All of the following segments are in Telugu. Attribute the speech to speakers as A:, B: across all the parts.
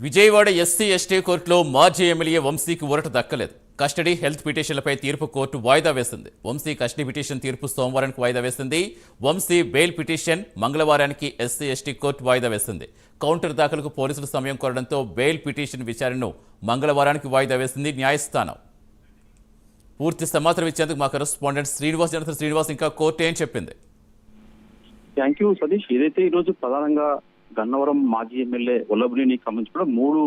A: విజయవాడ ఎస్సీ ఎస్టీ కోర్టులో మాజీ ఎమ్మెల్యే వంశీకి ఊరట దక్కలేదు. కస్టడీ హెల్త్ పిటిషన్లపై తీర్పు కోర్టు వాయిదా వేసింది. వంశీ కస్టడీ పిటిషన్ తీర్పు సోమవారానికి వాయిదా వేసింది. వంశీ బెయిల్ పిటిషన్ మంగళవారానికి ఎస్సీ ఎస్టీ కోర్టు వాయిదా వేసింది. కౌంటర్ దాఖలకు పోలీసులు సమయం కోరడంతో బెయిల్ పిటిషన్ విచారణను మంగళవారానికి వాయిదా వేసింది న్యాయస్థానం. పూర్తి సమాచారం ఇచ్చేందుకు మా కరెస్పాండెంట్ శ్రీనివాస్ ఇంకా కోర్టు ఏం చెప్పింది?
B: Thank you Satish. ఏదైతే ఈ రోజు ప్రధానంగా గన్నవరం మాజీ ఎమ్మెల్యే వల్లభనేని సంబంధించి కూడా 3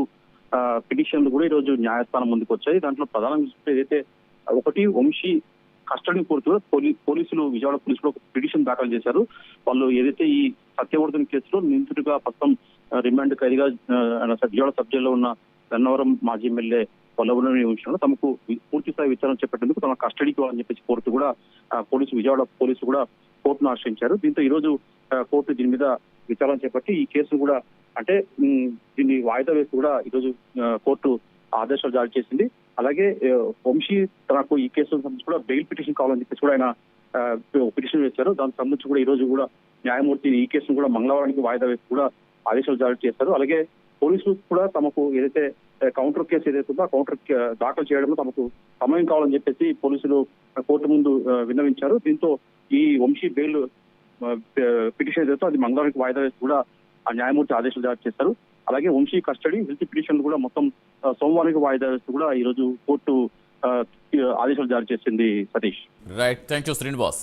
B: పిటిషన్లు కూడా ఈ రోజు న్యాయస్థానం ముందుకు వచ్చాయి. దాంట్లో ప్రధానంగా చూస్తే ఏదైతే ఒకటి వంశీ కస్టడీ కోర్టు పోలీసులు విజయవాడ పోలీసులు ఒక పిటిషన్ దాఖలు చేశారు. వాళ్ళు ఏదైతే ఈ సత్యవర్ధన్ కేసులో నిందితుడిగా ప్రస్తుతం రిమాండ్ ఖైదీగా విజయవాడ సబ్ జైల్లో ఉన్న గన్నవరం మాజీ ఎమ్మెల్యే వల్లభనేని విషయంలో తమకు పూర్తి స్థాయి విచారణ చేపట్టేందుకు తమ కస్టడీకి అని చెప్పేసి కోర్టు కూడా విజయవాడ పోలీసులు కూడా కోర్టును ఆశ్రయించారు. దీంతో ఈ రోజు కోర్టు దీని మీద విచారణ చేపట్టి ఈ కేసును కూడా అంటే దీన్ని వాయిదా వేసి కూడా ఈరోజు కోర్టు ఆదేశాలు జారీ చేసింది. అలాగే వంశీ తనకు ఈ కేసు సంబంధించి కూడా బెయిల్ పిటిషన్ కావాలని చెప్పేసి కూడా ఆయన పిటిషన్ వేశారు. దానికి సంబంధించి కూడా ఈ రోజు కూడా న్యాయమూర్తి ఈ కేసును కూడా మంగళవారానికి వాయిదా వేసి కూడా ఆదేశాలు జారీ చేశారు. అలాగే పోలీసులు కూడా తమకు ఏదైతే కౌంటర్ కేసు ఏదైతే ఉందో ఆ కౌంటర్ దాఖలు చేయడంలో తమకు సమయం కావాలని చెప్పేసి పోలీసులు కోర్టు ముందు విన్నవించారు. దీంతో ఈ వంశీ బెయిల్ పిటిషన్ ఏదైతే అది మంగళవారానికి వాయిదా వేసి కూడా ఆ న్యాయమూర్తి ఆదేశాలు జారీ చేశారు. అలాగే వంశీ కస్టడీ హెల్త్ పిటిషన్ కూడా మొత్తం సోమవారానికి వాయిదా వేస్తూ కూడా ఈ రోజు కోర్టు ఆదేశాలు జారీ చేసింది. Satish.
A: Right, thank you Srinivas.